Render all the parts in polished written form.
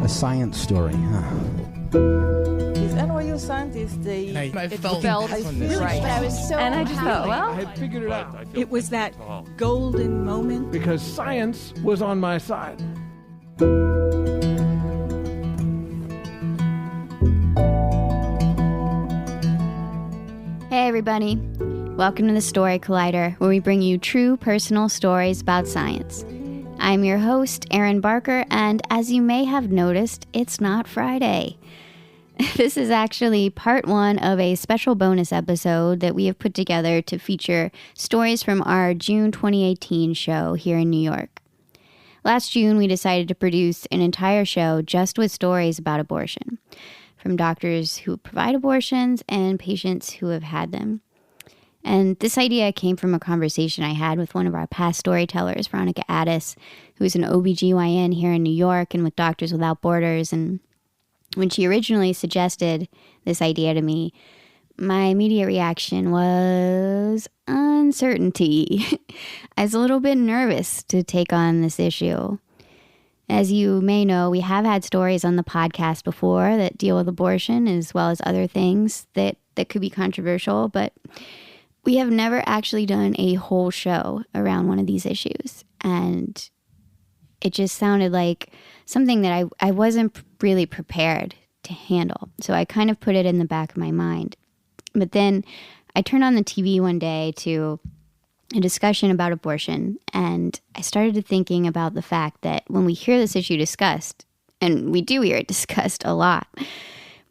science story, huh? These NYU scientists, I felt right. But I was so And I just thought, well, I had figured it out. It was that golden moment. Because science was on my side. Hey everybody, welcome to the Story Collider, where we bring you true personal stories about science. I'm your host, Erin Barker, and as you may have noticed, it's not Friday. This is actually part one of a special bonus episode that we have put together to feature stories from our June 2018 show here in New York. Last June, we decided to produce an entire show just with stories about abortion, from doctors who provide abortions and patients who have had them. And this idea came from a conversation I had with one of our past storytellers, Veronica Addis, who's an OB-GYN here in New York and with Doctors Without Borders. And when she originally suggested this idea to me, my immediate reaction was uncertainty. I was a little bit nervous to take on this issue. As you may know, we have had stories on the podcast before that deal with abortion as well as other things that could be controversial, but we have never actually done a whole show around one of these issues. And it just sounded like something that I wasn't really prepared to handle. So I kind of put it in the back of my mind. But then I turned on the TV one day to a discussion about abortion, and I started thinking about the fact that when we hear this issue discussed, and we do hear it discussed a lot,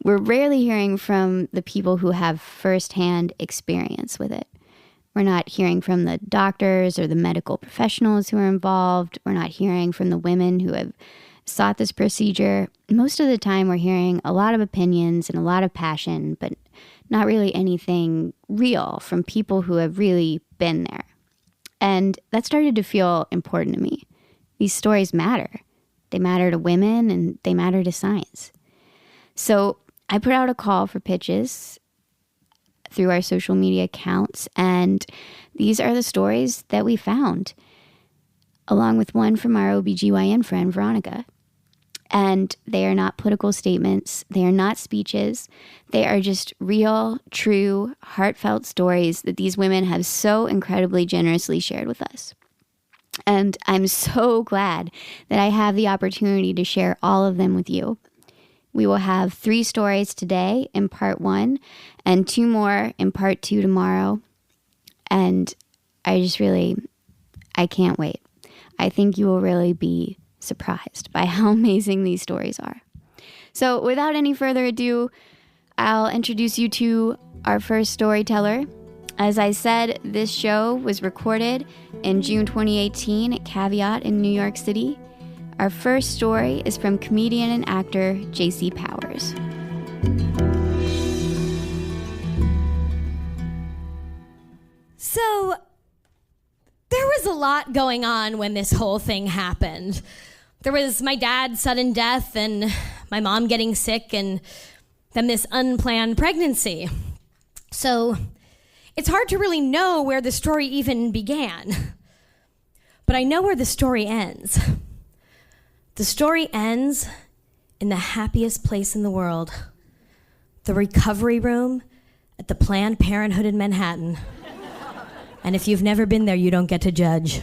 we're rarely hearing from the people who have firsthand experience with it. We're not hearing from the doctors or the medical professionals who are involved. We're not hearing from the women who have sought this procedure. Most of the time, we're hearing a lot of opinions and a lot of passion, but not really anything real from people who have really been there. And that started to feel important to me. These stories matter. They matter to women and they matter to science. So I put out a call for pitches through our social media accounts, and these are the stories that we found, along with one from our OB-GYN friend, Veronica. And they are not political statements. They are not speeches. They are just real, true, heartfelt stories that these women have so incredibly generously shared with us. And I'm so glad that I have the opportunity to share all of them with you. We will have 3 stories today in part 1 and 2 more in part 2 tomorrow. And I can't wait. I think you will really be surprised by how amazing these stories are. So without any further ado, I'll introduce you to our first storyteller. As I said, this show was recorded in June 2018 at Caveat in New York City. Our first story is from comedian and actor Jacey Powers. So, there was a lot going on when this whole thing happened. There was my dad's sudden death and my mom getting sick and then this unplanned pregnancy. So, it's hard to really know where the story even began. But I know where the story ends. The story ends in the happiest place in the world, the recovery room at the Planned Parenthood in Manhattan. And if you've never been there, you don't get to judge.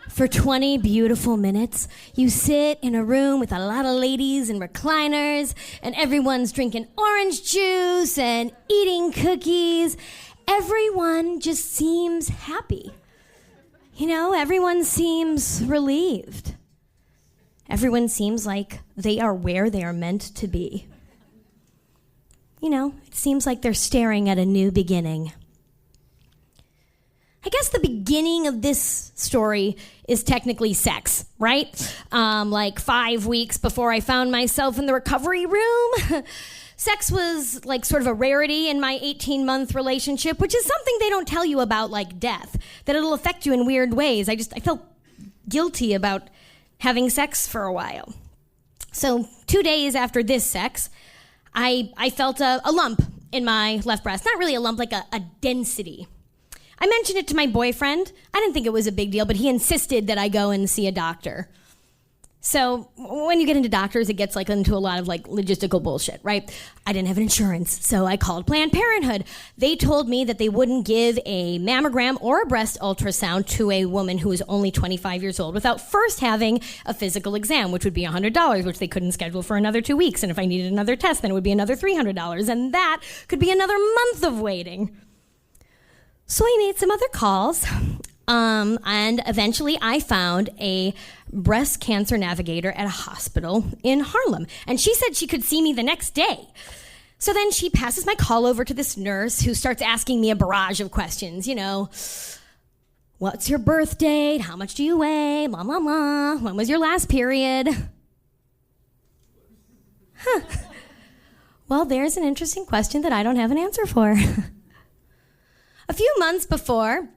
For 20 beautiful minutes, you sit in a room with a lot of ladies and recliners, and everyone's drinking orange juice and eating cookies. Everyone just seems happy. You know, everyone seems relieved. Everyone seems like they are where they are meant to be. You know, it seems like they're staring at a new beginning. I guess the beginning of this story is technically sex, right? Like 5 weeks before I found myself in the recovery room. Sex was like sort of a rarity in my 18-month relationship, which is something they don't tell you about like death, that it'll affect you in weird ways. I felt guilty about having sex for a while. So 2 days after this sex, I felt a lump in my left breast. Not really a lump, like a density. I mentioned it to my boyfriend. I didn't think it was a big deal, but he insisted that I go and see a doctor. So when you get into doctors, it gets like into a lot of like logistical bullshit, right? I didn't have an insurance, so I called Planned Parenthood. They told me that they wouldn't give a mammogram or a breast ultrasound to a woman who was only 25 years old without first having a physical exam, which would be $100, which they couldn't schedule for another 2 weeks. And if I needed another test, then it would be another $300. And that could be another month of waiting. So I made some other calls. And eventually I found a breast cancer navigator at a hospital in Harlem. And she said she could see me the next day. So then she passes my call over to this nurse who starts asking me a barrage of questions. You know, what's your birth date? How much do you weigh? Blah, blah, blah. When was your last period? Well, there's an interesting question that I don't have an answer for. A few months before,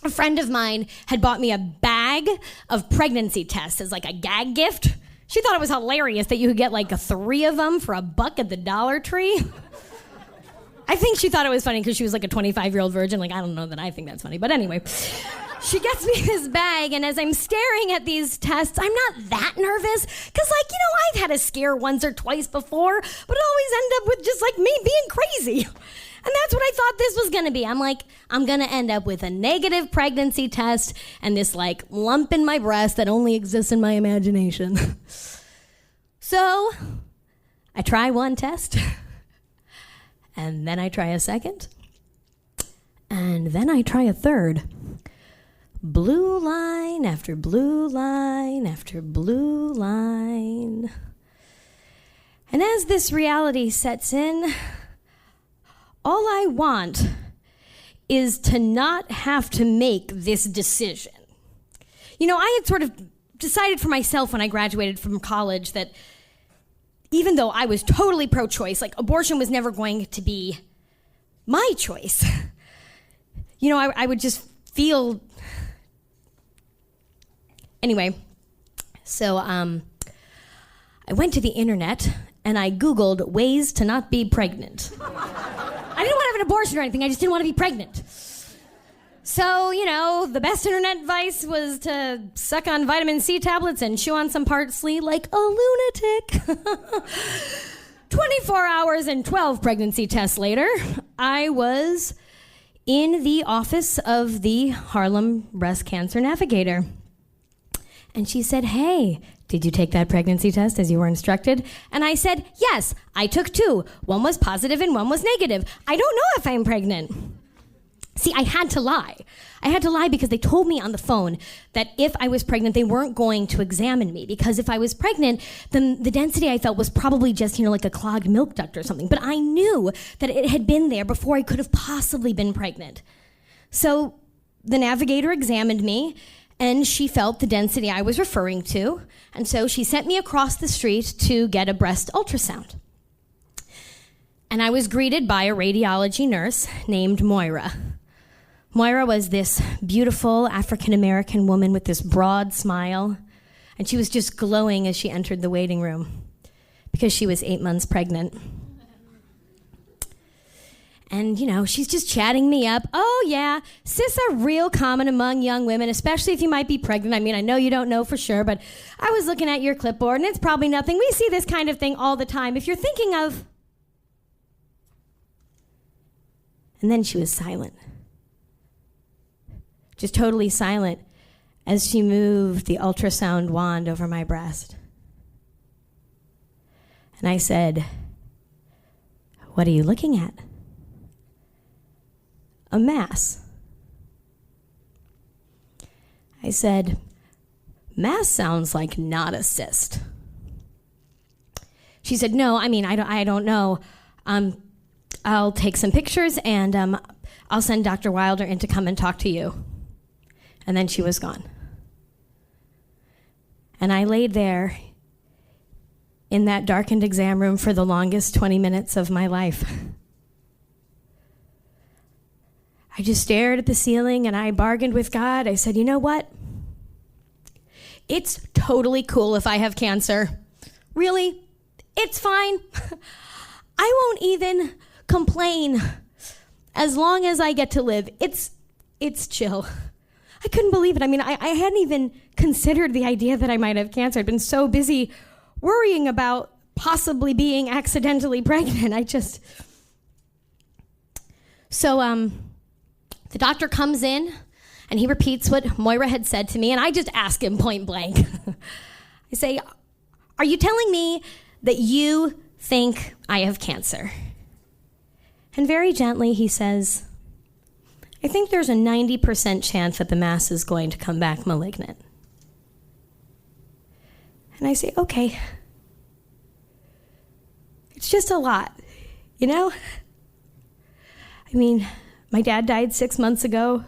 a friend of mine had bought me a bag of pregnancy tests as like a gag gift. She thought it was hilarious that you could get like 3 of them for $1 at the Dollar Tree. I think she thought it was funny because she was like a 25-year-old virgin. Like, I don't know that I think that's funny. But anyway, she gets me this bag, and as I'm staring at these tests, I'm not that nervous because, like, you know, I've had a scare once or twice before, but it always end up with just like me being crazy. And that's what I thought this was going to be. I'm like, I'm going to end up with a negative pregnancy test and this like lump in my breast that only exists in my imagination. So I try one test, and then I try a second, and then I try a third. Blue line after blue line after blue line. And as this reality sets in, all I want is to not have to make this decision. You know, I had sort of decided for myself when I graduated from college that even though I was totally pro-choice, like abortion was never going to be my choice. You know, I would just feel... Anyway, so I went to the internet and I Googled ways to not be pregnant. I didn't want to have an abortion or anything. I just didn't want to be pregnant. So, you know, the best internet advice was to suck on vitamin C tablets and chew on some parsley like a lunatic. 24 hours and 12 pregnancy tests later, I was in the office of the Harlem Breast Cancer Navigator. And she said, "Hey, did you take that pregnancy test as you were instructed?" And I said, "Yes, I took 2. One was positive and one was negative. I don't know if I'm pregnant." See, I had to lie. I had to lie because they told me on the phone that if I was pregnant, they weren't going to examine me. Because if I was pregnant, then the density I felt was probably just, you know, like a clogged milk duct or something. But I knew that it had been there before I could have possibly been pregnant. So the navigator examined me, and she felt the density I was referring to. And so she sent me across the street to get a breast ultrasound. And I was greeted by a radiology nurse named Moira. Moira was this beautiful African-American woman with this broad smile. And she was just glowing as she entered the waiting room because she was 8 months pregnant. And, you know, she's just chatting me up. "Oh, yeah, cysts are real common among young women, especially if you might be pregnant. I mean, I know you don't know for sure, but I was looking at your clipboard, and it's probably nothing. We see this kind of thing all the time. If you're thinking of..." And then she was silent. Just totally silent as she moved the ultrasound wand over my breast. And I said, "What are you looking at?" "A mass." I said, "Mass sounds like not a cyst." She said, "No, I mean, I don't know. I'll take some pictures and I'll send Dr. Wilder in to come and talk to you." And then she was gone. And I laid there in that darkened exam room for the longest 20 minutes of my life. I just stared at the ceiling and I bargained with God. I said, "You know what? It's totally cool if I have cancer. Really, it's fine. I won't even complain as long as I get to live. It's chill. I couldn't believe it. I mean, I hadn't even considered the idea that I might have cancer. I'd been so busy worrying about possibly being accidentally pregnant. So the doctor comes in and he repeats what Moira had said to me, and I just ask him point blank. I say, are you telling me that you think I have cancer? And very gently he says, I think there's a 90% chance that the mass is going to come back malignant. And I say, okay. It's just a lot, you know? I mean, my dad died 6 months ago,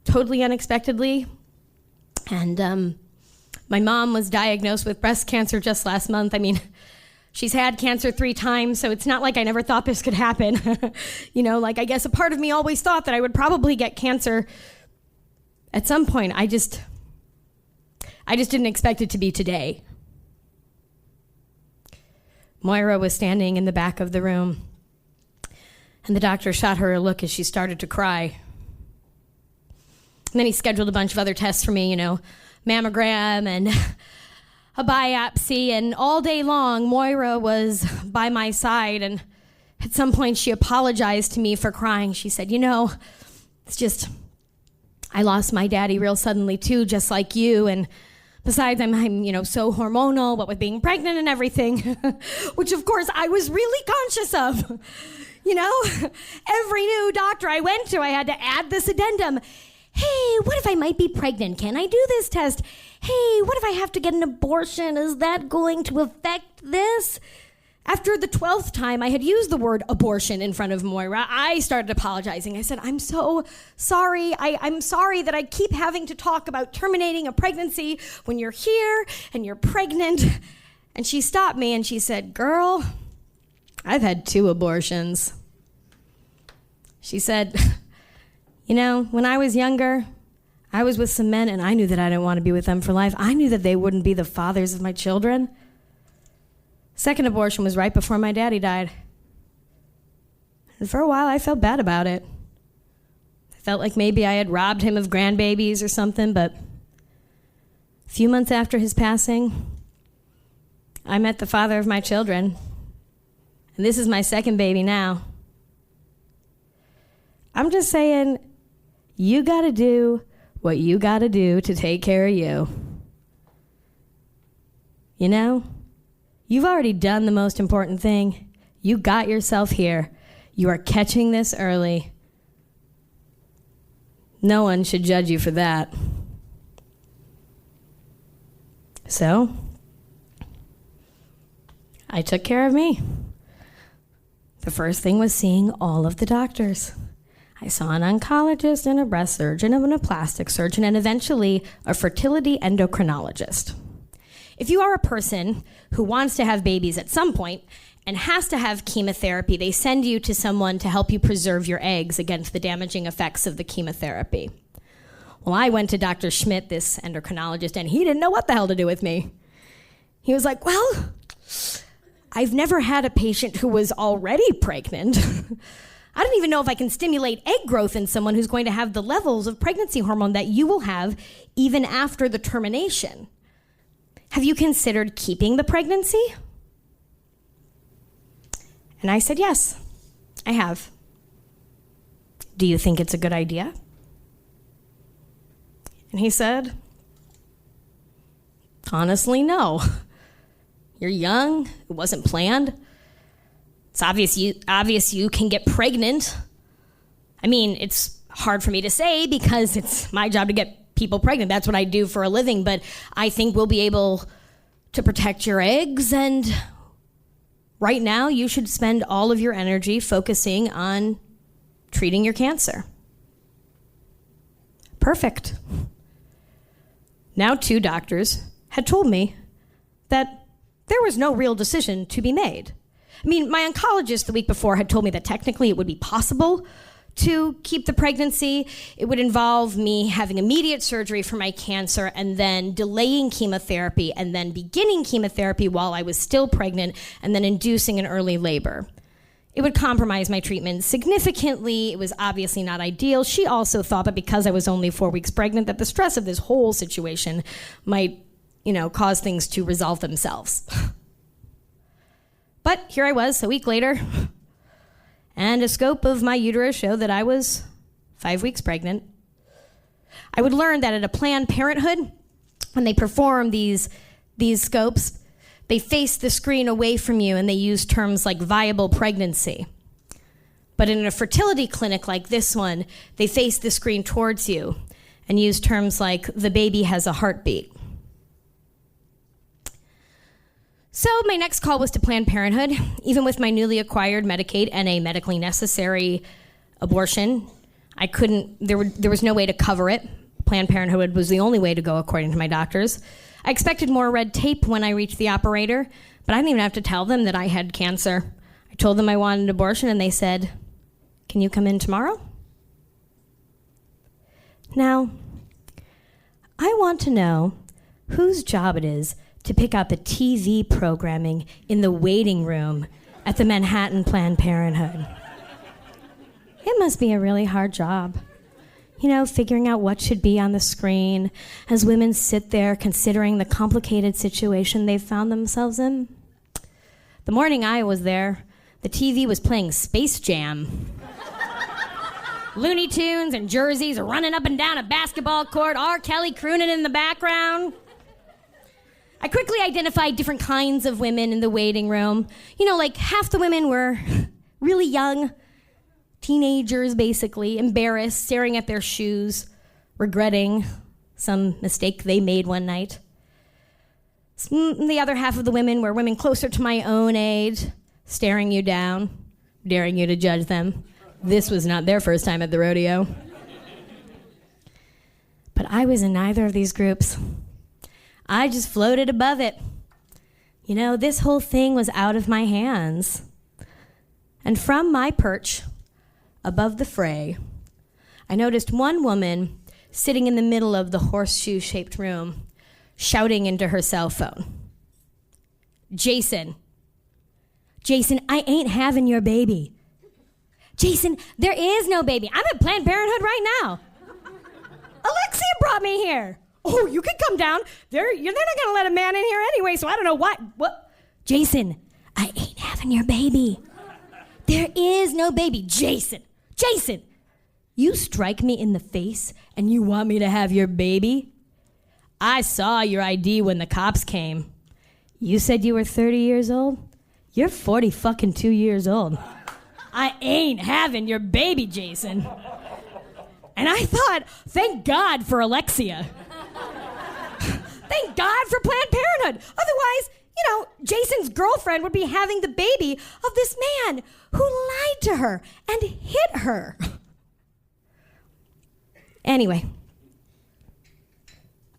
totally unexpectedly. And my mom was diagnosed with breast cancer just last month. I mean, she's had cancer 3 times, so it's not like I never thought this could happen. You know, like I guess a part of me always thought that I would probably get cancer at some point. I just didn't expect it to be today. Moira was standing in the back of the room, and the doctor shot her a look as she started to cry. And then he scheduled a bunch of other tests for me, you know, mammogram and a biopsy, and all day long, Moira was by my side, and at some point she apologized to me for crying. She said, you know, it's just, I lost my daddy real suddenly too, just like you, and besides, I'm you know, so hormonal, what with being pregnant and everything, which of course I was really conscious of. You know, every new doctor I went to, I had to add this addendum. Hey, what if I might be pregnant? Can I do this test? Hey, what if I have to get an abortion? Is that going to affect this? After the 12th time I had used the word abortion in front of Moira, I started apologizing. I said, I'm so sorry. I'm sorry that I keep having to talk about terminating a pregnancy when you're here and you're pregnant. And she stopped me and she said, girl, I've had 2 abortions. She said, you know, when I was younger, I was with some men and I knew that I didn't want to be with them for life. I knew that they wouldn't be the fathers of my children. Second abortion was right before my daddy died. And for a while, I felt bad about it. I felt like maybe I had robbed him of grandbabies or something, but a few months after his passing, I met the father of my children. And this is my second baby now. I'm just saying, you gotta do what you gotta do to take care of you. You know, you've already done the most important thing. You got yourself here. You are catching this early. No one should judge you for that. So, I took care of me. The first thing was seeing all of the doctors. I saw an oncologist and a breast surgeon and a plastic surgeon and eventually a fertility endocrinologist. If you are a person who wants to have babies at some point and has to have chemotherapy, they send you to someone to help you preserve your eggs against the damaging effects of the chemotherapy. Well, I went to Dr. Schmidt, this endocrinologist, and he didn't know what the hell to do with me. He was like, well, I've never had a patient who was already pregnant. I don't even know if I can stimulate egg growth in someone who's going to have the levels of pregnancy hormone that you will have even after the termination. Have you considered keeping the pregnancy? And I said, yes, I have. Do you think it's a good idea? And he said, honestly, no. You're young, it wasn't planned. It's obvious you can get pregnant. I mean, it's hard for me to say because it's my job to get people pregnant. That's what I do for a living, but I think we'll be able to protect your eggs, and right now you should spend all of your energy focusing on treating your cancer. Perfect. Now 2 doctors had told me that there was no real decision to be made. I mean, my oncologist the week before had told me that technically it would be possible to keep the pregnancy. It would involve me having immediate surgery for my cancer and then delaying chemotherapy and then beginning chemotherapy while I was still pregnant and then inducing an early labor. It would compromise my treatment significantly. It was obviously not ideal. She also thought that because I was only 4 weeks pregnant, that the stress of this whole situation might, cause things to resolve themselves. But here I was a week later, and a scope of my uterus showed that I was 5 weeks pregnant. I would learn that at a Planned Parenthood, when they perform these scopes, they face the screen away from you and they use terms like viable pregnancy. But in a fertility clinic like this one, they face the screen towards you and use terms like the baby has a heartbeat. So my next call was to Planned Parenthood. Even with my newly acquired Medicaid and a medically necessary abortion, there was no way to cover it. Planned Parenthood was the only way to go according to my doctors. I expected more red tape when I reached the operator, but I didn't even have to tell them that I had cancer. I told them I wanted an abortion, and they said, "Can you come in tomorrow?" Now, I want to know whose job it is to pick out the TV programming in the waiting room at the Manhattan Planned Parenthood. It must be a really hard job. Figuring out what should be on the screen as women sit there considering the complicated situation they've found themselves in. The morning I was there, the TV was playing Space Jam. Looney Tunes and jerseys are running up and down a basketball court, R. Kelly crooning in the background. I quickly identified different kinds of women in the waiting room. Like half the women were really young, teenagers, basically, embarrassed, staring at their shoes, regretting some mistake they made one night. The other half of the women were women closer to my own age, staring you down, daring you to judge them. This was not their first time at the rodeo. But I was in neither of these groups. I just floated above it. This whole thing was out of my hands. And from my perch, above the fray, I noticed one woman sitting in the middle of the horseshoe-shaped room, shouting into her cell phone. Jason, I ain't having your baby. Jason, there is no baby. I'm at Planned Parenthood right now. Alexia brought me here. Oh, you can come down. They're not going to let a man in here anyway, so I don't know what. Jason, I ain't having your baby. There is no baby. Jason, you strike me in the face and you want me to have your baby? I saw your ID when the cops came. You said you were 30 years old? You're 42 years old. I ain't having your baby, Jason. And I thought, thank God for Alexia. Thank God for Planned Parenthood. Otherwise, Jason's girlfriend would be having the baby of this man who lied to her and hit her. Anyway,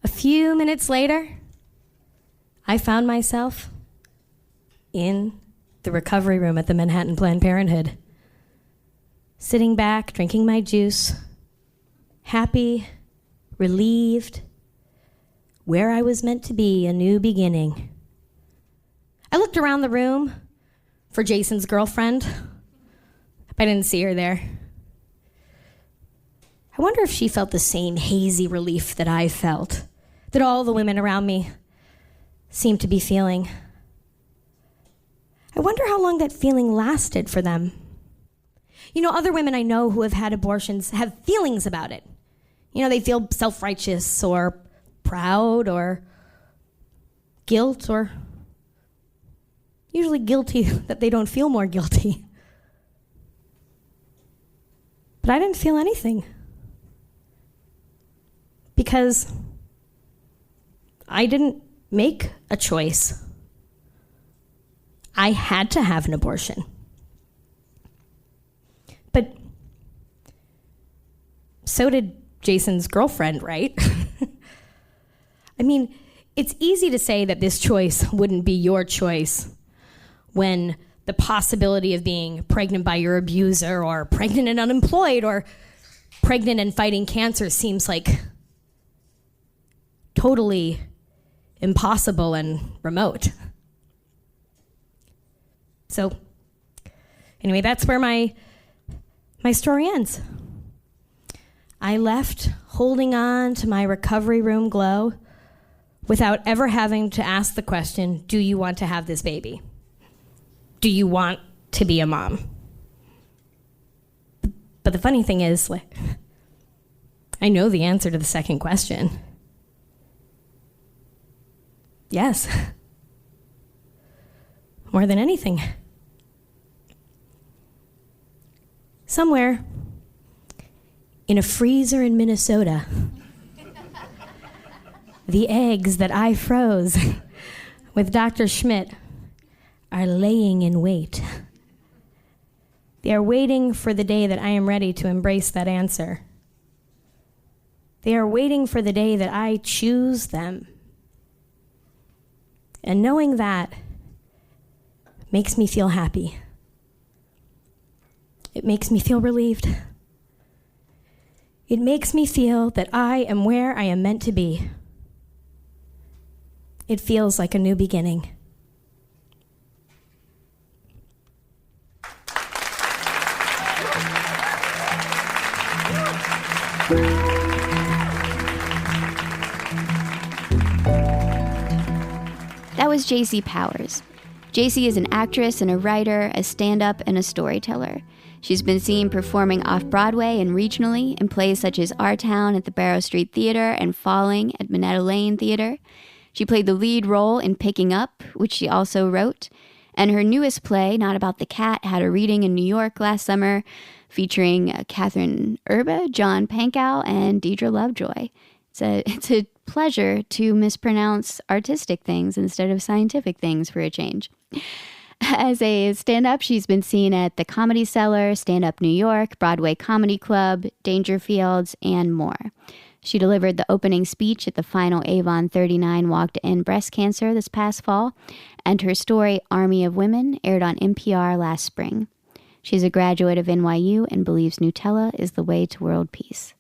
a few minutes later, I found myself in the recovery room at the Manhattan Planned Parenthood, sitting back, drinking my juice, happy, relieved, where I was meant to be, a new beginning. I looked around the room for Jason's girlfriend. I didn't see her there. I wonder if she felt the same hazy relief that I felt, that all the women around me seemed to be feeling. I wonder how long that feeling lasted for them. Other women I know who have had abortions have feelings about it. They feel self-righteous or proud or guilt, or usually guilty that they don't feel more guilty. But I didn't feel anything because I didn't make a choice. I had to have an abortion. But so did Jason's girlfriend, right? I mean, it's easy to say that this choice wouldn't be your choice when the possibility of being pregnant by your abuser, or pregnant and unemployed, or pregnant and fighting cancer seems like totally impossible and remote. So Anyway, that's where my story ends. I left holding on to my recovery room glow without ever having to ask the question, do you want to have this baby? Do you want to be a mom? But the funny thing is, I know the answer to the second question. Yes. More than anything. Somewhere in a freezer in Minnesota, the eggs that I froze with Dr. Schmidt are laying in wait. They are waiting for the day that I am ready to embrace that answer. They are waiting for the day that I choose them. And knowing that makes me feel happy. It makes me feel relieved. It makes me feel that I am where I am meant to be. It feels like a new beginning. That was Jacey Powers. Jacey is an actress and a writer, a stand-up, and a storyteller. She's been seen performing off-Broadway and regionally in plays such as Our Town at the Barrow Street Theater and Falling at Minetta Lane Theater. She played the lead role in Picking Up, which she also wrote. And her newest play, Not About the Cat, had a reading in New York last summer featuring Catherine Erba, John Pankow, and Deidre Lovejoy. It's a pleasure to mispronounce artistic things instead of scientific things for a change. As a stand-up, she's been seen at the Comedy Cellar, Stand Up New York, Broadway Comedy Club, Dangerfields, and more. She delivered the opening speech at the final Avon 39 Walk to End Breast Cancer this past fall, and her story, Army of Women, aired on NPR last spring. She's a graduate of NYU and believes Nutella is the way to world peace.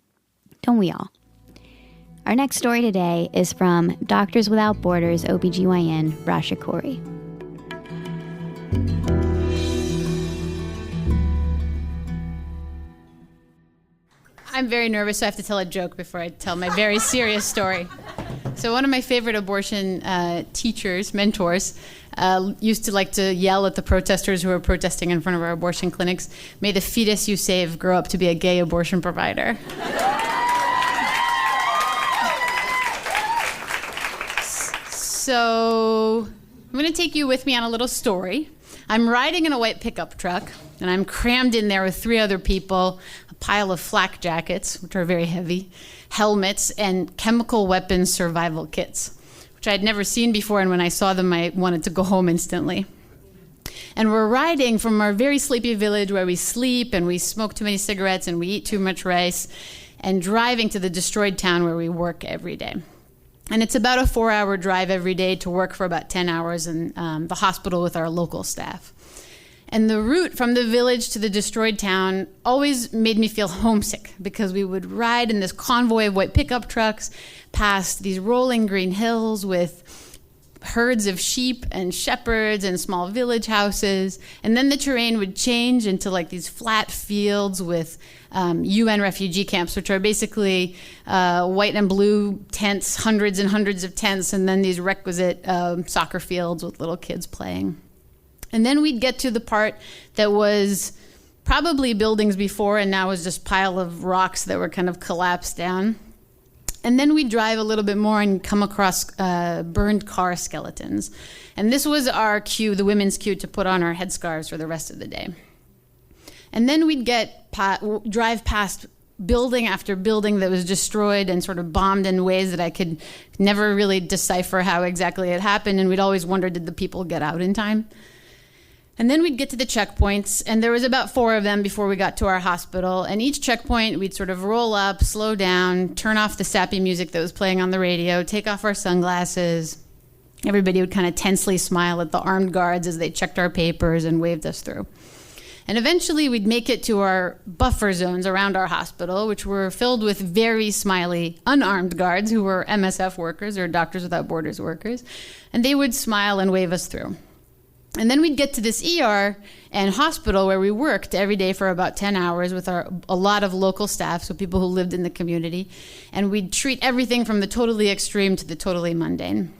Don't we all? Our next story today is from Doctors Without Borders OB-GYN Rasha Khoury. I'm very nervous, so I have to tell a joke before I tell my very serious story. So one of my favorite abortion teachers, mentors, used to like to yell at the protesters who were protesting in front of our abortion clinics, "May the fetus you save grow up to be a gay abortion provider." So I'm going to take you with me on a little story. I'm riding in a white pickup truck, and I'm crammed in there with 3 other people, a pile of flak jackets, which are very heavy, helmets, and chemical weapons survival kits, which I'd never seen before, and when I saw them, I wanted to go home instantly. And we're riding from our very sleepy village where we sleep, and we smoke too many cigarettes, and we eat too much rice, and driving to the destroyed town where we work every day. And it's about a 4-hour drive every day to work for about 10 hours in the hospital with our local staff. And the route from the village to the destroyed town always made me feel homesick because we would ride in this convoy of white pickup trucks past these rolling green hills with herds of sheep and shepherds and small village houses. And then the terrain would change into like these flat fields with UN refugee camps, which are basically white and blue tents, hundreds and hundreds of tents, and then these requisite soccer fields with little kids playing. And then we'd get to the part that was probably buildings before and now was just a pile of rocks that were kind of collapsed down. And then we'd drive a little bit more and come across burned car skeletons. And this was our cue, the women's cue, to put on our headscarves for the rest of the day. And then we'd drive past building after building that was destroyed and sort of bombed in ways that I could never really decipher how exactly it happened. And we'd always wonder, did the people get out in time? And then we'd get to the checkpoints, and there was about 4 of them before we got to our hospital. And each checkpoint, we'd sort of roll up, slow down, turn off the sappy music that was playing on the radio, take off our sunglasses. Everybody would kind of tensely smile at the armed guards as they checked our papers and waved us through. And eventually we'd make it to our buffer zones around our hospital, which were filled with very smiley, unarmed guards who were MSF workers or Doctors Without Borders workers. And they would smile and wave us through. And then we'd get to this ER and hospital where we worked every day for about 10 hours with a lot of local staff, so people who lived in the community. And we'd treat everything from the totally extreme to the totally mundane.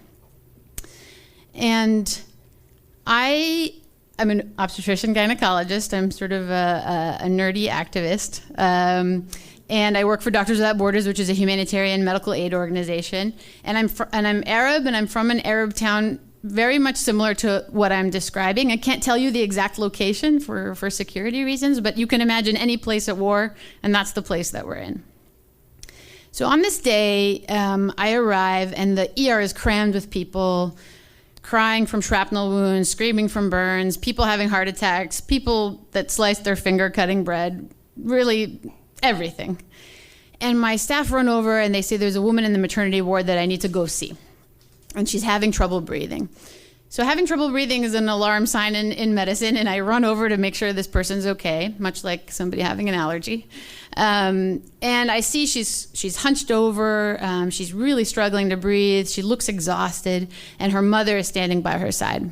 And I'm an obstetrician gynecologist. I'm sort of a nerdy activist. And I work for Doctors Without Borders, which is a humanitarian medical aid organization. And I'm Arab, and I'm from an Arab town very much similar to what I'm describing. I can't tell you the exact location for security reasons, but you can imagine any place at war, and that's the place that we're in. So on this day, I arrive, and the ER is crammed with people crying from shrapnel wounds, screaming from burns, people having heart attacks, people that sliced their finger cutting bread, really everything. And my staff run over, and they say there's a woman in the maternity ward that I need to go see. And she's having trouble breathing. So having trouble breathing is an alarm sign in medicine, and I run over to make sure this person's okay, much like somebody having an allergy. And I see she's hunched over, she's really struggling to breathe, she looks exhausted, and her mother is standing by her side.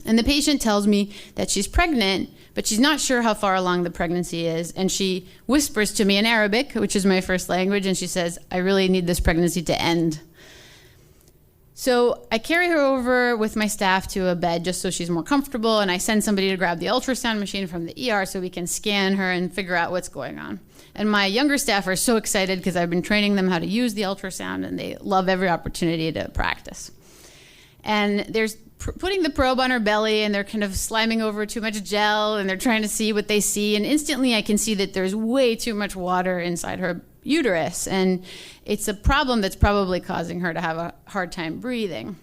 And the patient tells me that she's pregnant, but she's not sure how far along the pregnancy is, and she whispers to me in Arabic, which is my first language, and she says, "I really need this pregnancy to end." So I carry her over with my staff to a bed just so she's more comfortable, and I send somebody to grab the ultrasound machine from the ER so we can scan her and figure out what's going on. And my younger staff are so excited because I've been training them how to use the ultrasound, and they love every opportunity to practice. And there's putting the probe on her belly, and they're kind of sliming over too much gel, and they're trying to see what they see, and instantly I can see that there's way too much water inside her uterus, and it's a problem that's probably causing her to have a hard time breathing.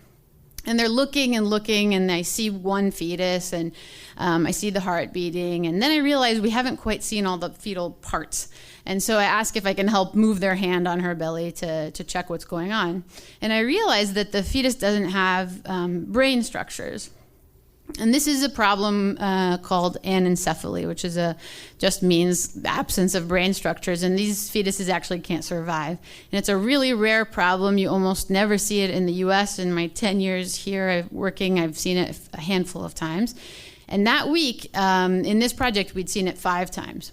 And they're looking, and I see one fetus, and I see the heart beating, and then I realize we haven't quite seen all the fetal parts. And so I ask if I can help move their hand on her belly to check what's going on. And I realize that the fetus doesn't have brain structures. And this is a problem called anencephaly, which just means the absence of brain structures. And these fetuses actually can't survive. And it's a really rare problem. You almost never see it in the U.S. In my 10 years here working, I've seen it a handful of times. And that week, in this project, we'd seen it 5 times.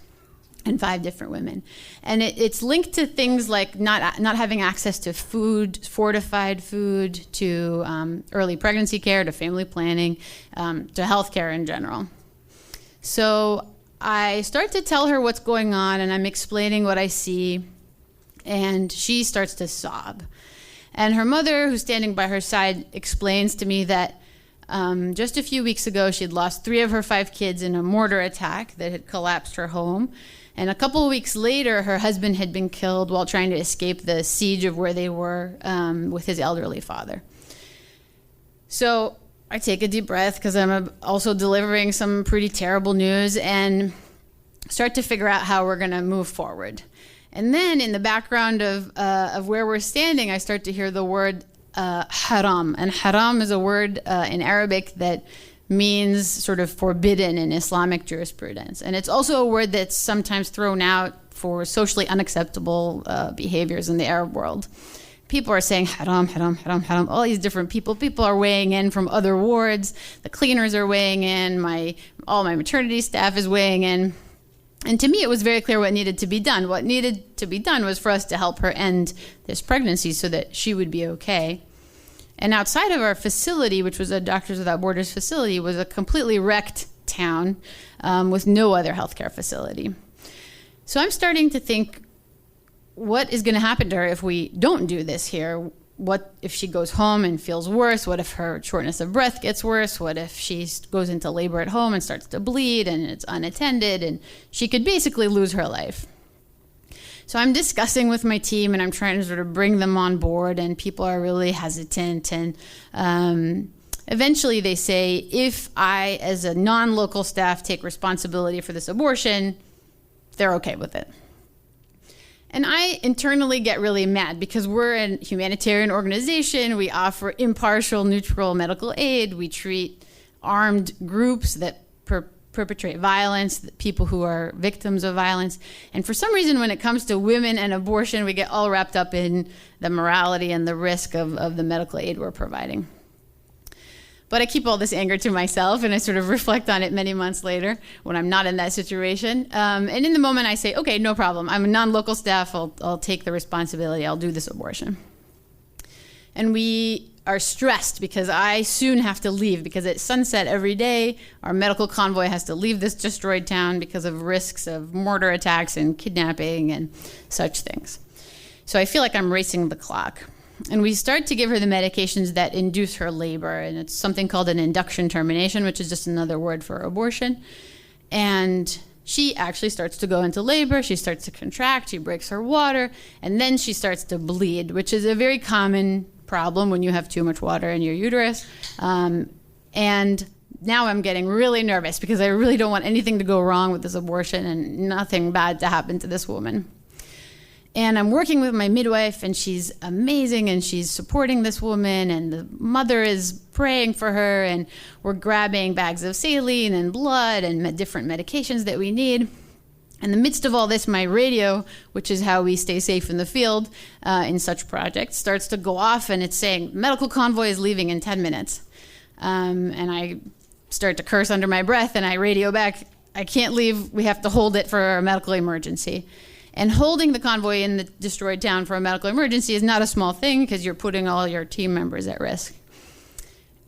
And 5 different women. And it's linked to things like not having access to food, fortified food, to early pregnancy care, to family planning, to healthcare in general. So I start to tell her what's going on, and I'm explaining what I see, and she starts to sob. And her mother, who's standing by her side, explains to me that just a few weeks ago, she'd lost 3 of her 5 kids in a mortar attack that had collapsed her home. And a couple of weeks later, her husband had been killed while trying to escape the siege of where they were with his elderly father. So I take a deep breath because I'm also delivering some pretty terrible news and start to figure out how we're going to move forward. And then in the background of where we're standing, I start to hear the word haram. And haram is a word in Arabic that means sort of forbidden in Islamic jurisprudence. And it's also a word that's sometimes thrown out for socially unacceptable behaviors in the Arab world. People are saying haram, haram, haram, haram, all these different people. People are weighing in from other wards. The cleaners are weighing in. All my maternity staff is weighing in. And to me, it was very clear what needed to be done. What needed to be done was for us to help her end this pregnancy so that she would be okay. And outside of our facility, which was a Doctors Without Borders facility, was a completely wrecked town with no other healthcare facility. So I'm starting to think, what is going to happen to her if we don't do this here? What if she goes home and feels worse? What if her shortness of breath gets worse? What if she goes into labor at home and starts to bleed and it's unattended and she could basically lose her life? So I'm discussing with my team, and I'm trying to sort of bring them on board, and people are really hesitant. And eventually they say, if I, as a non-local staff, take responsibility for this abortion, they're okay with it. And I internally get really mad because we're a humanitarian organization. We offer impartial, neutral medical aid. We treat armed groups that perpetrate violence, people who are victims of violence. And for some reason, when it comes to women and abortion, we get all wrapped up in the morality and the risk of the medical aid we're providing. But I keep all this anger to myself, and I sort of reflect on it many months later when I'm not in that situation. And in the moment, I say, okay, no problem. I'm a non-local staff. I'll take the responsibility. I'll do this abortion. And we are stressed because I soon have to leave, because at sunset every day, our medical convoy has to leave this destroyed town because of risks of mortar attacks and kidnapping and such things. So I feel like I'm racing the clock. And we start to give her the medications that induce her labor, and it's something called an induction termination, which is just another word for abortion. And she actually starts to go into labor, she starts to contract, she breaks her water, and then she starts to bleed, which is a very common problem when you have too much water in your uterus. And now I'm getting really nervous because I really don't want anything to go wrong with this abortion and nothing bad to happen to this woman. And I'm working with my midwife, and she's amazing, and she's supporting this woman, and the mother is praying for her, and we're grabbing bags of saline and blood and different medications that we need. In the midst of all this, my radio, which is how we stay safe in the field in such projects, starts to go off, and it's saying, medical convoy is leaving in 10 minutes. And I start to curse under my breath, and I radio back, I can't leave, we have to hold it for a medical emergency. And holding the convoy in the destroyed town for a medical emergency is not a small thing, because you're putting all your team members at risk.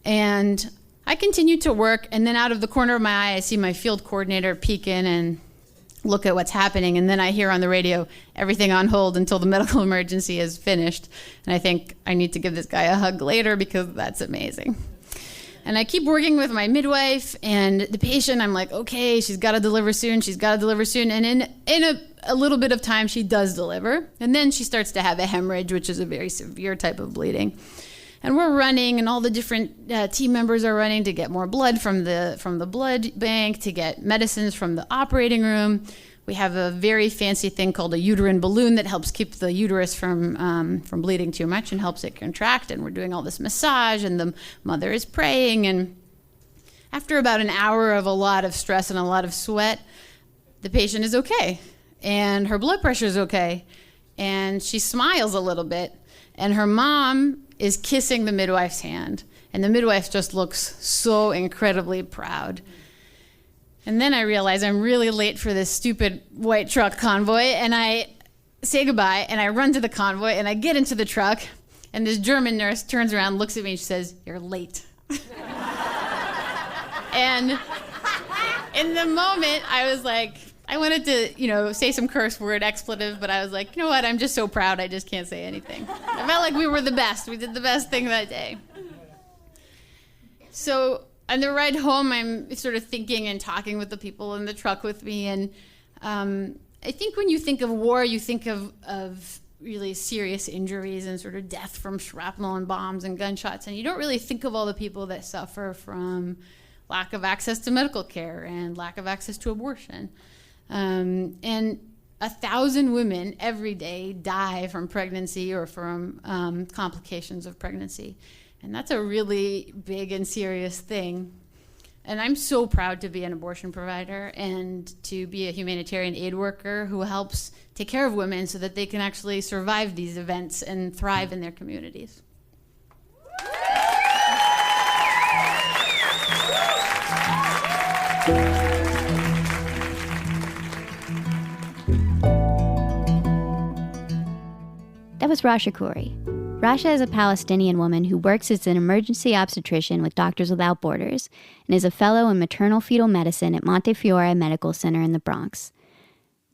And I continue to work, and then out of the corner of my eye, I see my field coordinator peek in and look at what's happening, and then I hear on the radio, everything on hold until the medical emergency is finished. And I think I need to give this guy a hug later, because that's amazing. And I keep working with my midwife and the patient. I'm like, okay, she's got to deliver soon. She's got to deliver soon. And in a little bit of time, she does deliver. And then she starts to have a hemorrhage, which is a very severe type of bleeding. And we're running, and all the different team members are running to get more blood from the blood bank, to get medicines from the operating room. We have a very fancy thing called a uterine balloon that helps keep the uterus from bleeding too much and helps it contract. And we're doing all this massage, and the mother is praying. And after about an hour of a lot of stress and a lot of sweat, the patient is okay, and her blood pressure is okay, and she smiles a little bit, and her mom is kissing the midwife's hand, and the midwife just looks so incredibly proud. And then I realize I'm really late for this stupid white truck convoy, and I say goodbye, and I run to the convoy, and I get into the truck, and this German nurse turns around, looks at me, and she says, "You're late." And in the moment, I was like, I wanted to, say some curse word, expletive, but I was like, you know what, I'm just so proud, I just can't say anything. I felt like we were the best. We did the best thing that day. So on the ride home, I'm sort of thinking and talking with the people in the truck with me, and I think when you think of war, you think of really serious injuries and sort of death from shrapnel and bombs and gunshots, and you don't really think of all the people that suffer from lack of access to medical care and lack of access to abortion. And 1,000 women every day die from pregnancy or from complications of pregnancy. And that's a really big and serious thing. And I'm so proud to be an abortion provider and to be a humanitarian aid worker who helps take care of women so that they can actually survive these events and thrive in their communities. That was Rasha Khoury. Rasha is a Palestinian woman who works as an emergency obstetrician with Doctors Without Borders and is a fellow in maternal fetal medicine at Montefiore Medical Center in the Bronx.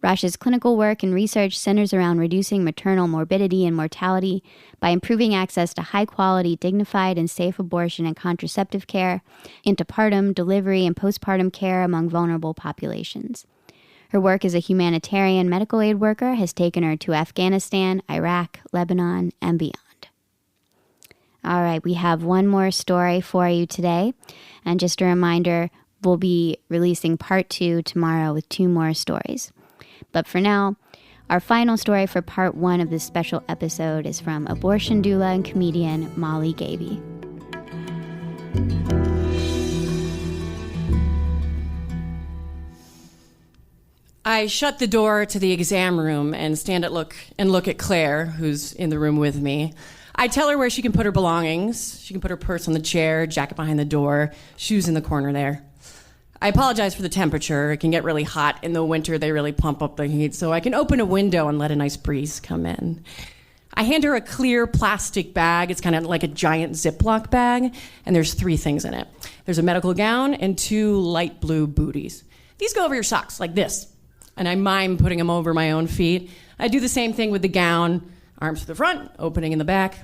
Rasha's clinical work and research centers around reducing maternal morbidity and mortality by improving access to high-quality, dignified, and safe abortion and contraceptive care, antepartum, delivery, and postpartum care among vulnerable populations. Her work as a humanitarian medical aid worker has taken her to Afghanistan, Iraq, Lebanon, and beyond. All right, we have one more story for you today. And just a reminder, we'll be releasing part 2 tomorrow with 2 more stories. But for now, our final story for part 1 of this special episode is from abortion doula and comedian Molly Gaby. I shut the door to the exam room and look at Claire, who's in the room with me. I tell her where she can put her belongings. She can put her purse on the chair, jacket behind the door, shoes in the corner there. I apologize for the temperature. It can get really hot. In the winter, they really pump up the heat, so I can open a window and let a nice breeze come in. I hand her a clear plastic bag. It's kind of like a giant Ziploc bag, and there's 3 things in it. There's a medical gown and 2 light blue booties. These go over your socks, like this. And I mime putting them over my own feet. I do the same thing with the gown, arms to the front, opening in the back.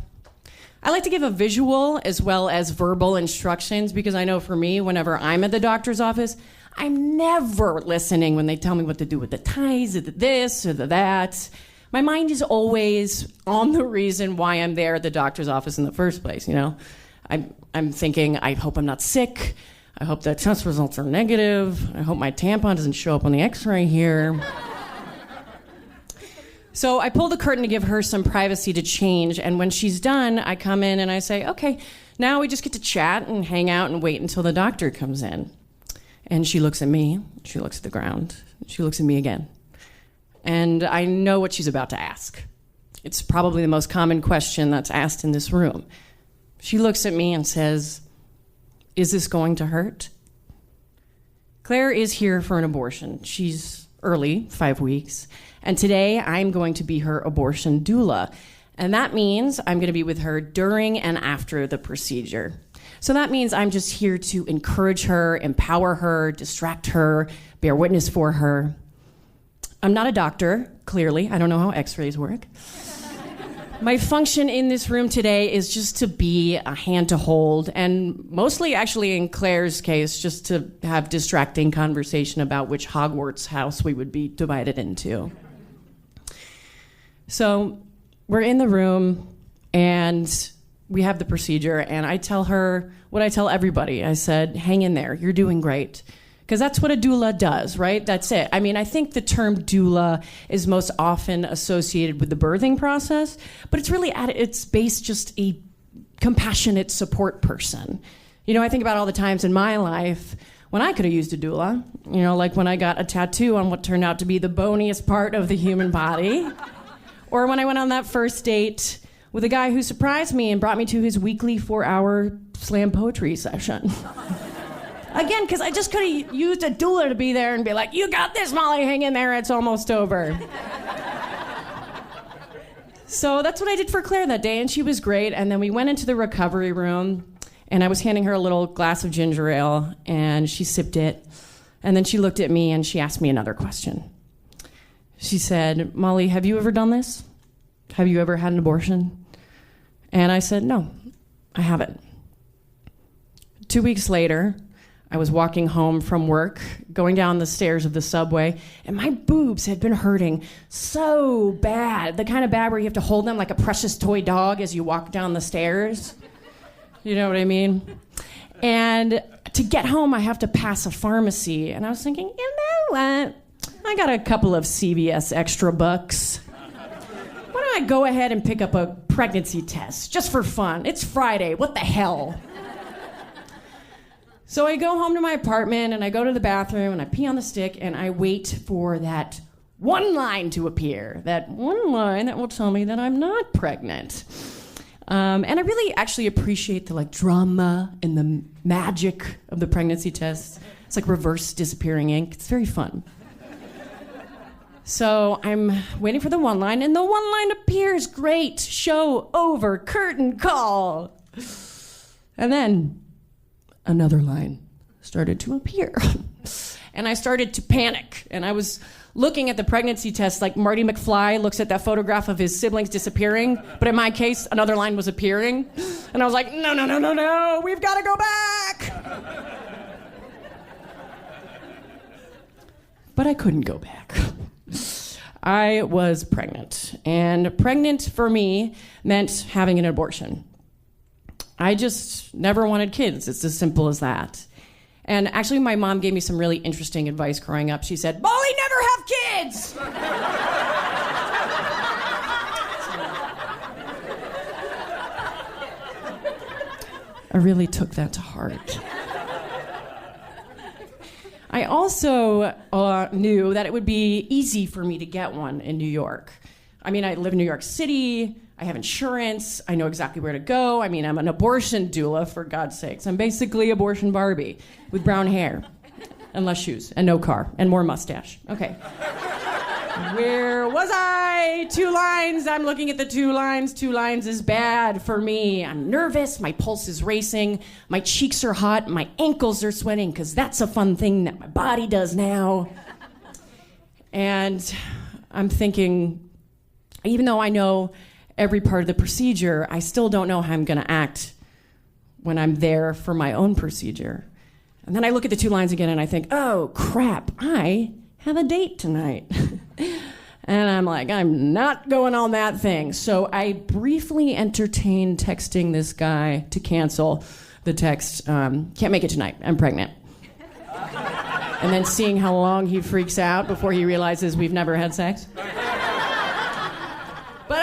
I like to give a visual as well as verbal instructions because I know for me, whenever I'm at the doctor's office, I'm never listening when they tell me what to do with the ties or the this or the that. My mind is always on the reason why I'm there at the doctor's office in the first place, you know? I'm thinking, I hope I'm not sick. I hope that test results are negative. I hope my tampon doesn't show up on the x-ray here. So I pull the curtain to give her some privacy to change, and when she's done, I come in and I say, okay, now we just get to chat and hang out and wait until the doctor comes in. And she looks at me, she looks at the ground, she looks at me again. And I know what she's about to ask. It's probably the most common question that's asked in this room. She looks at me and says, is this going to hurt? Claire is here for an abortion. She's early, 5 weeks, and today I'm going to be her abortion doula. And that means I'm going to be with her during and after the procedure. So that means I'm just here to encourage her, empower her, distract her, bear witness for her. I'm not a doctor, clearly. I don't know how x-rays work. My function in this room today is just to be a hand to hold, and mostly actually in Claire's case, just to have distracting conversation about which Hogwarts house we would be divided into. So we're in the room, and we have the procedure, and I tell her what I tell everybody. I said, hang in there, you're doing great. Because that's what a doula does, right? That's it. I mean, I think the term doula is most often associated with the birthing process, but it's really at its base just a compassionate support person. You know, I think about all the times in my life when I could have used a doula, you know, like when I got a tattoo on what turned out to be the boniest part of the human body, or when I went on that first date with a guy who surprised me and brought me to his weekly 4-hour slam poetry session. Again, because I just could have used a doula to be there and be like, you got this, Molly, hang in there, it's almost over. So that's what I did for Claire that day, and she was great. And then we went into the recovery room, and I was handing her a little glass of ginger ale, and she sipped it. And then she looked at me, and she asked me another question. She said, Molly, have you ever done this? Have you ever had an abortion? And I said, no, I haven't. 2 weeks later, I was walking home from work, going down the stairs of the subway, and my boobs had been hurting so bad. The kind of bad where you have to hold them like a precious toy dog as you walk down the stairs. You know what I mean? And to get home, I have to pass a pharmacy. And I was thinking, you know what? I got a couple of CVS extra bucks. Why don't I go ahead and pick up a pregnancy test, just for fun? It's Friday, what the hell? So I go home to my apartment, and I go to the bathroom, and I pee on the stick, and I wait for that one line to appear, that one line that will tell me that I'm not pregnant. And I really actually appreciate the drama and the magic of the pregnancy test. It's like reverse disappearing ink. It's very fun. So I'm waiting for the one line, and the one line appears. Great, show over, curtain call. And then another line started to appear. And I started to panic. And I was looking at the pregnancy test like Marty McFly looks at that photograph of his siblings disappearing. But in my case, another line was appearing. And I was like, no, we've got to go back. But I couldn't go back. I was pregnant. And pregnant for me meant having an abortion. I just never wanted kids. It's as simple as that. And actually, my mom gave me some really interesting advice growing up. She said, Molly, never have kids! I really took that to heart. I also knew that it would be easy for me to get one in New York. I mean, I live in New York City. I have insurance. I know exactly where to go. I mean, I'm an abortion doula, for God's sakes. I'm basically abortion Barbie with brown hair and less shoes and no car and more mustache. Okay. Where was I? 2 lines. I'm looking at the 2 lines. 2 lines is bad for me. I'm nervous. My pulse is racing. My cheeks are hot. My ankles are sweating because that's a fun thing that my body does now. And I'm thinking, even though I know every part of the procedure, I still don't know how I'm going to act when I'm there for my own procedure. And then I look at the 2 lines again and I think, oh, crap, I have a date tonight. And I'm like, I'm not going on that thing. So I briefly entertained texting this guy to cancel the text, can't make it tonight, I'm pregnant. And then seeing how long he freaks out before he realizes we've never had sex. But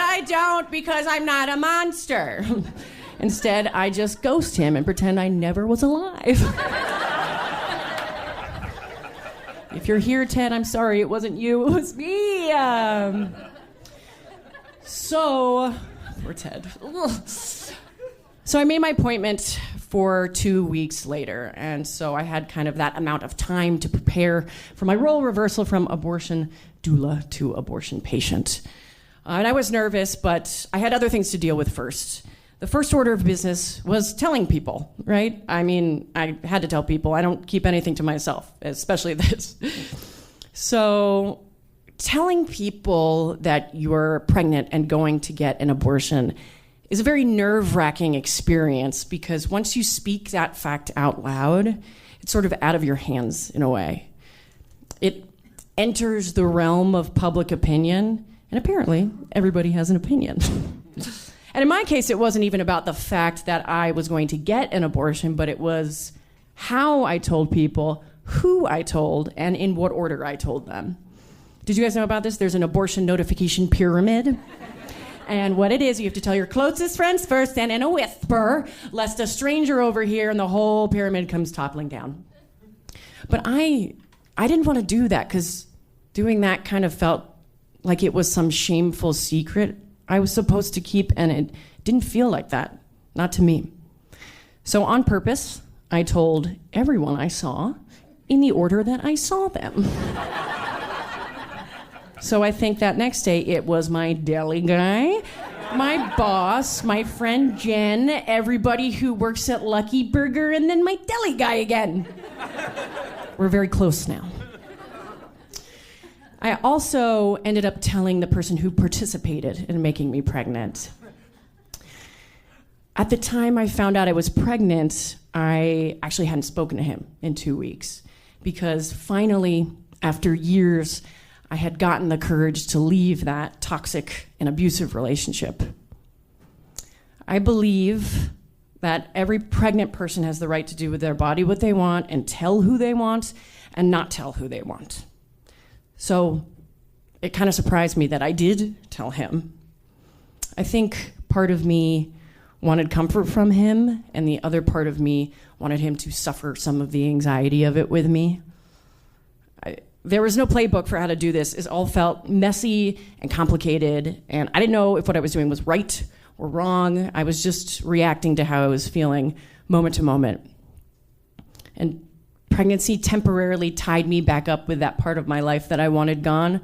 I don't, because I'm not a monster. Instead, I just ghost him and pretend I never was alive. If you're here, Ted, I'm sorry. It wasn't you. It was me. Poor Ted. So I made my appointment for 2 weeks later. And so I had kind of that amount of time to prepare for my role reversal from abortion doula to abortion patient. And I was nervous, but I had other things to deal with first. The first order of business was telling people, right? I mean, I had to tell people. I don't keep anything to myself, especially this. So telling people that you're pregnant and going to get an abortion is a very nerve-wracking experience because once you speak that fact out loud, it's sort of out of your hands in a way. It enters the realm of public opinion, and apparently everybody has an opinion. And in my case, it wasn't even about the fact that I was going to get an abortion, but it was how I told people, who I told, and in what order I told them. Did you guys know about this? There's an abortion notification pyramid. And what it is, you have to tell your closest friends first and in a whisper, lest a stranger over here and the whole pyramid comes toppling down. But I didn't want to do that because doing that kind of felt like it was some shameful secret I was supposed to keep, and it didn't feel like that, not to me. So on purpose, I told everyone I saw in the order that I saw them. So I think that next day it was my deli guy, my boss, my friend Jen, everybody who works at Lucky Burger, and then my deli guy again. We're very close now. I also ended up telling the person who participated in making me pregnant. At the time I found out I was pregnant, I actually hadn't spoken to him in 2 weeks because finally, after years, I had gotten the courage to leave that toxic and abusive relationship. I believe that every pregnant person has the right to do with their body what they want and tell who they want and not tell who they want. So it kind of surprised me that I did tell him. I think part of me wanted comfort from him, and the other part of me wanted him to suffer some of the anxiety of it with me. There was no playbook for how to do this. It all felt messy and complicated, and I didn't know if what I was doing was right or wrong. I was just reacting to how I was feeling moment to moment. And pregnancy temporarily tied me back up with that part of my life that I wanted gone,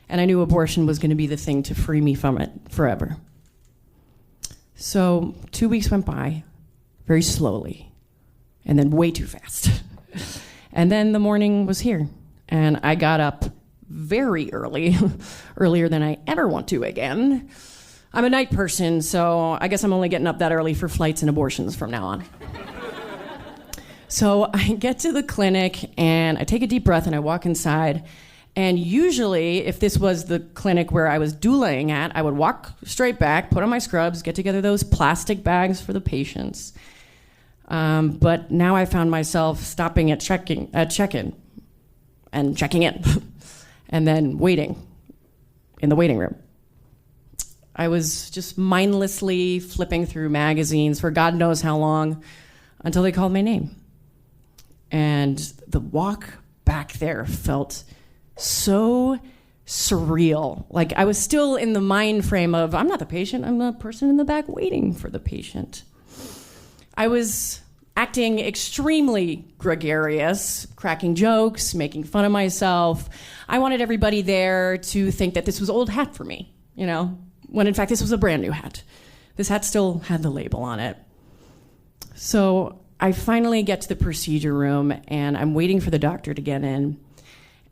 and I knew abortion was going to be the thing to free me from it forever. So 2 weeks went by very slowly, and then way too fast. And then the morning was here, and I got up very early, earlier than I ever want to again. I'm a night person, so I guess I'm only getting up that early for flights and abortions from now on. So I get to the clinic and I take a deep breath and I walk inside. And usually, if this was the clinic where I was doulaing at, I would walk straight back, put on my scrubs, get together those plastic bags for the patients. But now I found myself stopping at check-in and checking in and then waiting in the waiting room. I was just mindlessly flipping through magazines for God knows how long until they called my name. And the walk back there felt so surreal. Like I was still in the mind frame of, I'm not the patient, I'm the person in the back waiting for the patient. I was acting extremely gregarious, cracking jokes, making fun of myself. I wanted everybody there to think that this was old hat for me, when in fact this was a brand new hat. This hat still had the label on it. So I finally get to the procedure room and I'm waiting for the doctor to get in.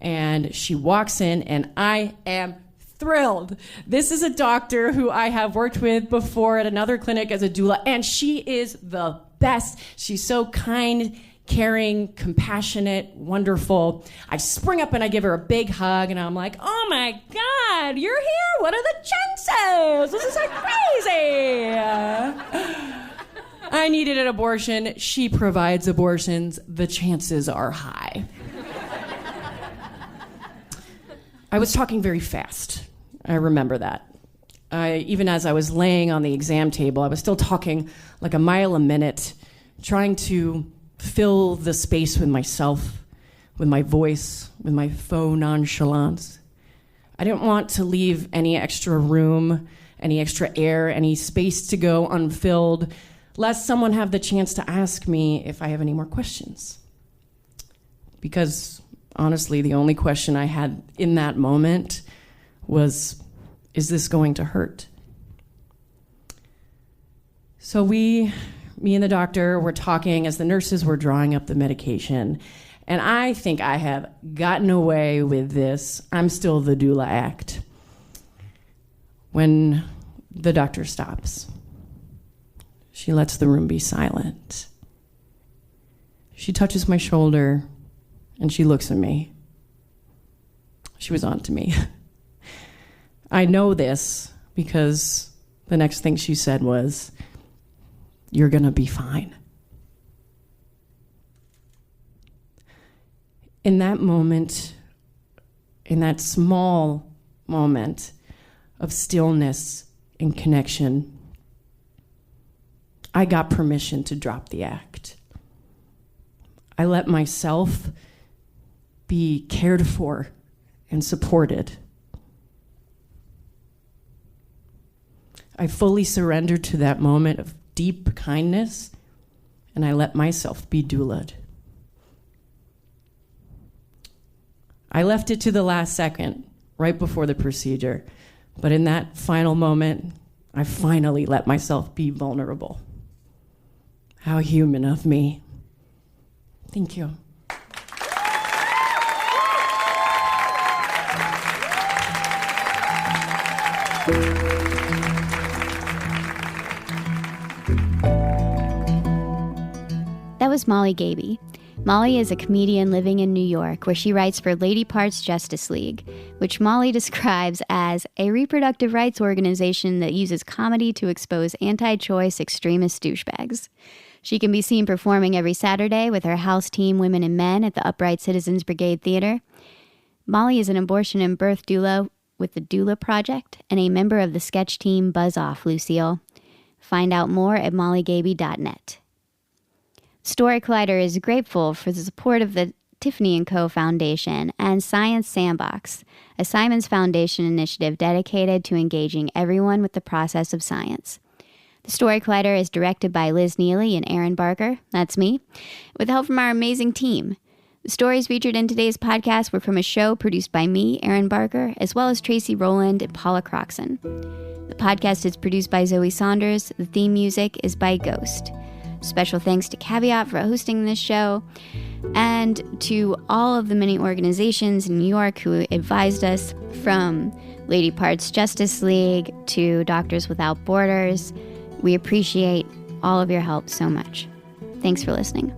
And she walks in and I am thrilled. This is a doctor who I have worked with before at another clinic as a doula, and she is the best. She's so kind, caring, compassionate, wonderful. I spring up and I give her a big hug and I'm like, oh my God, you're here? What are the chances? This is so crazy. I needed an abortion. She provides abortions. The chances are high. I was talking very fast. I remember that. Even as I was laying on the exam table, I was still talking like a mile a minute, trying to fill the space with myself, with my voice, with my faux nonchalance. I didn't want to leave any extra room, any extra air, any space to go unfilled, lest someone have the chance to ask me if I have any more questions. Because honestly, the only question I had in that moment was, is this going to hurt? So me and the doctor were talking as the nurses were drawing up the medication, and I think I have gotten away with this I'm still the doula act when the doctor stops. She lets the room be silent. She touches my shoulder and she looks at me. She was on to me. I know this because the next thing she said was, "You're gonna be fine." In that moment, in that small moment of stillness and connection, I got permission to drop the act. I let myself be cared for and supported. I fully surrendered to that moment of deep kindness, and I let myself be doulaed. I left it to the last second, right before the procedure, but in that final moment, I finally let myself be vulnerable. How human of me. Thank you. That was Molly Gaby. Molly is a comedian living in New York, where she writes for Lady Parts Justice League, which Molly describes as a reproductive rights organization that uses comedy to expose anti-choice extremist douchebags. She can be seen performing every Saturday with her house team, Women and Men, at the Upright Citizens Brigade Theater. Molly is an abortion and birth doula with the Doula Project and a member of the sketch team Buzz Off, Lucille. Find out more at mollygaby.net. Story Collider is grateful for the support of the Tiffany & Co. Foundation and Science Sandbox, a Simons Foundation initiative dedicated to engaging everyone with the process of science. The Story Collider is directed by Liz Neely and Aaron Barker, that's me, with help from our amazing team. The stories featured in today's podcast were from a show produced by me, Aaron Barker, as well as Tracy Rowland and Paula Croxon. The podcast is produced by Zoe Saunders. The theme music is by Ghost. Special thanks to Caveat for hosting this show, and to all of the many organizations in New York who advised us, from Lady Parts Justice League to Doctors Without Borders. We appreciate all of your help so much. Thanks for listening.